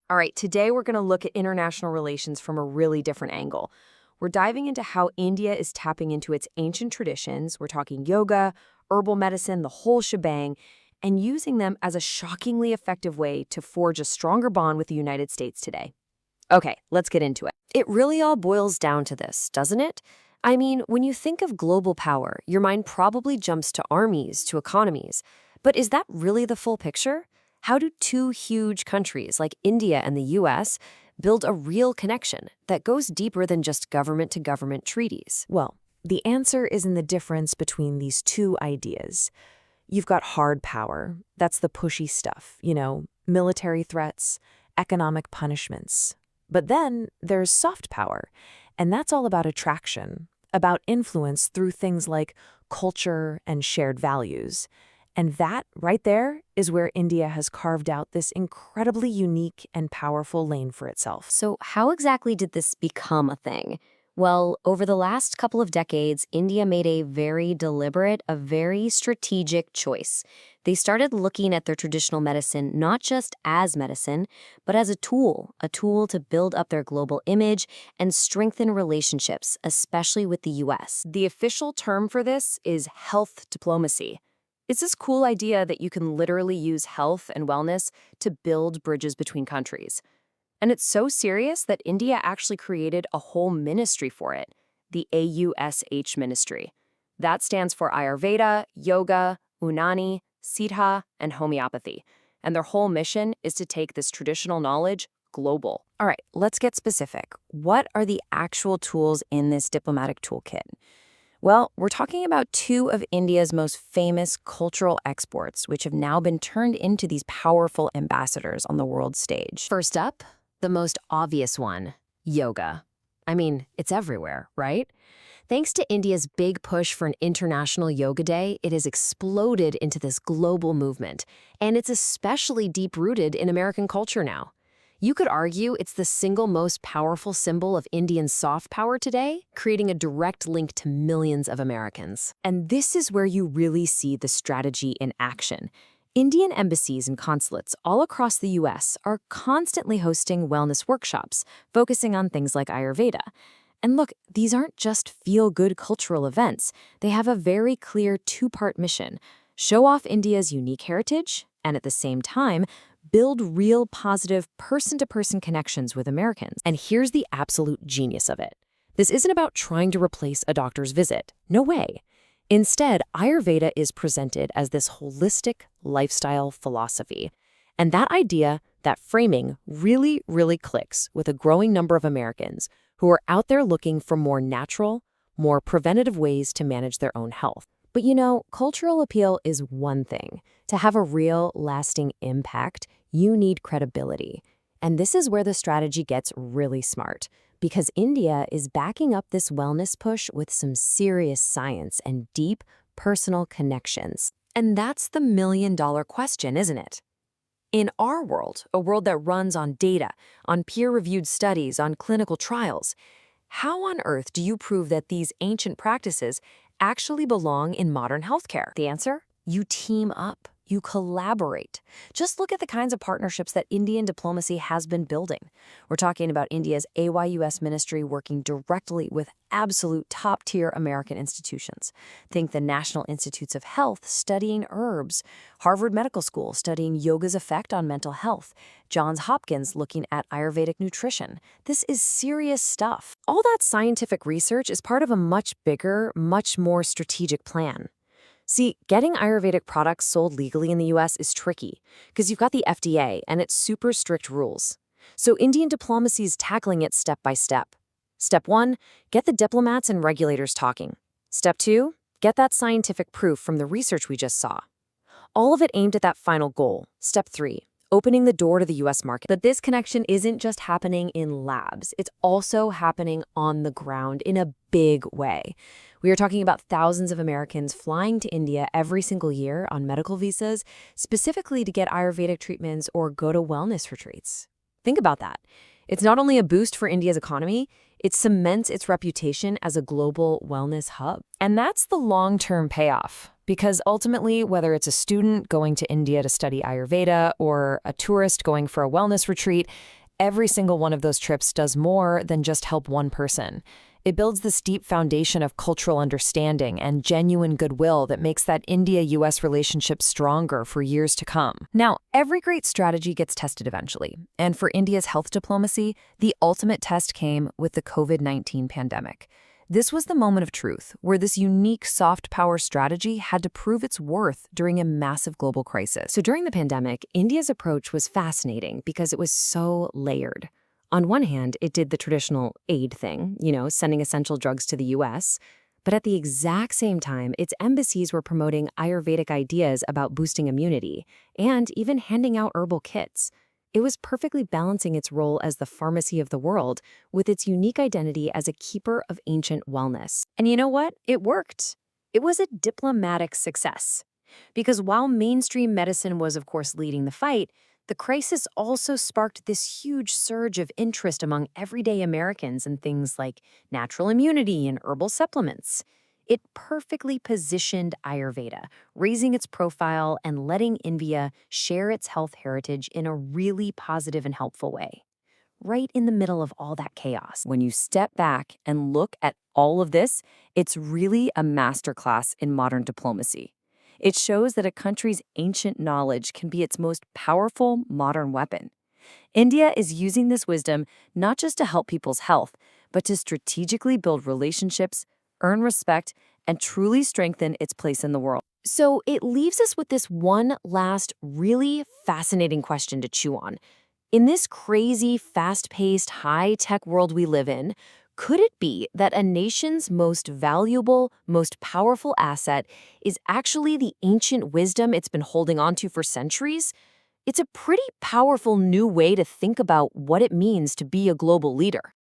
All right, today we're going to look at international relations from a really different angle. We're diving into how India is tapping into its ancient traditions. We're talking yoga, herbal medicine, the whole shebang, and using them as a shockingly effective way to forge a stronger bond with the United States today. Okay, let's get into it. It really all boils down to this, doesn't it? I mean, when you think of global power, your mind probably jumps to armies, to economies. But is that really the full picture? How do two huge countries like India and the US build a real connection that goes deeper than just government-to-government treaties? Well, the answer is in the difference between these two ideas. You've got hard power. That's the pushy stuff, military threats, economic punishments. But then there's soft power, and that's all about attraction, about influence through things like culture and shared values. And that, right there, is where India has carved out this incredibly unique and powerful lane for itself. So how exactly did this become a thing? Well, over the last couple of decades, India made a very deliberate, a very strategic choice. They started looking at their traditional medicine not just as medicine, but as a tool to build up their global image and strengthen relationships, especially with the US. The official term for this is health diplomacy. It's this cool idea that you can literally use health and wellness to build bridges between countries. And it's so serious that India actually created a whole ministry for it, the AUSH ministry. That stands for Ayurveda, Yoga, Unani, Siddha, and homeopathy. And their whole mission is to take this traditional knowledge global. All right, let's get specific. What are the actual tools in this diplomatic toolkit? Well, we're talking about two of India's most famous cultural exports, which have now been turned into these powerful ambassadors on the world stage. First up, the most obvious one, yoga. I mean, it's everywhere, right? Thanks to India's big push for an international yoga day, it has exploded into this global movement, and it's especially deep-rooted in American culture now. You could argue it's the single most powerful symbol of Indian soft power today, creating a direct link to millions of Americans. And this is where you really see the strategy in action. Indian embassies and consulates all across the US are constantly hosting wellness workshops, focusing on things like Ayurveda. And look, these aren't just feel-good cultural events. They have a very clear two-part mission: show off India's unique heritage, and at the same time, build real positive person-to-person connections with Americans. And here's the absolute genius of it. This isn't about trying to replace a doctor's visit. No way. Instead, Ayurveda is presented as this holistic lifestyle philosophy. And that idea, that framing, really, really clicks with a growing number of Americans who are out there looking for more natural, more preventative ways to manage their own health. But cultural appeal is one thing. To have a real, lasting impact, you need credibility. And this is where the strategy gets really smart, because India is backing up this wellness push with some serious science and deep personal connections. And that's the million-dollar question, isn't it? In our world, a world that runs on data, on peer-reviewed studies, on clinical trials, how on earth do you prove that these ancient practices actually belong in modern healthcare? The answer? You team up. You collaborate. Just look at the kinds of partnerships that Indian diplomacy has been building. We're talking about India's AYUS ministry working directly with absolute top-tier American institutions. Think the National Institutes of Health studying herbs, Harvard Medical School studying yoga's effect on mental health, Johns Hopkins looking at Ayurvedic nutrition. This is serious stuff. All that scientific research is part of a much bigger, much more strategic plan. See, getting Ayurvedic products sold legally in the US is tricky because you've got the FDA and its super strict rules. So Indian diplomacy is tackling it step by step. Step 1, get the diplomats and regulators talking. Step 2, get that scientific proof from the research we just saw. All of it aimed at that final goal. Step 3, opening the door to the US market. But this connection isn't just happening in labs. It's also happening on the ground in a big way. We are talking about thousands of Americans flying to India every single year on medical visas, specifically to get Ayurvedic treatments or go to wellness retreats. Think about that. It's not only a boost for India's economy, it cements its reputation as a global wellness hub. And that's the long-term payoff. Because ultimately, whether it's a student going to India to study Ayurveda or a tourist going for a wellness retreat, every single one of those trips does more than just help one person. It builds this deep foundation of cultural understanding and genuine goodwill that makes that India-US relationship stronger for years to come. Now, every great strategy gets tested eventually, and for India's health diplomacy, the ultimate test came with the COVID-19 pandemic. This was the moment of truth, where this unique soft power strategy had to prove its worth during a massive global crisis. So during the pandemic, India's approach was fascinating because it was so layered. On one hand, it did the traditional aid thing, sending essential drugs to the US. But at the exact same time, its embassies were promoting Ayurvedic ideas about boosting immunity and even handing out herbal kits. It was perfectly balancing its role as the pharmacy of the world with its unique identity as a keeper of ancient wellness. And you know what? It worked. It was a diplomatic success. Because while mainstream medicine was, of course, leading the fight, the crisis also sparked this huge surge of interest among everyday Americans in things like natural immunity and herbal supplements. It perfectly positioned Ayurveda, raising its profile and letting India share its health heritage in a really positive and helpful way. Right in the middle of all that chaos. When you step back and look at all of this, it's really a masterclass in modern diplomacy. It shows that a country's ancient knowledge can be its most powerful modern weapon. India is using this wisdom not just to help people's health, but to strategically build relationships, earn respect, and truly strengthen its place in the world. So it leaves us with this one last really fascinating question to chew on. In this crazy, fast-paced, high-tech world we live in, could it be that a nation's most valuable, most powerful asset is actually the ancient wisdom it's been holding onto for centuries? It's a pretty powerful new way to think about what it means to be a global leader.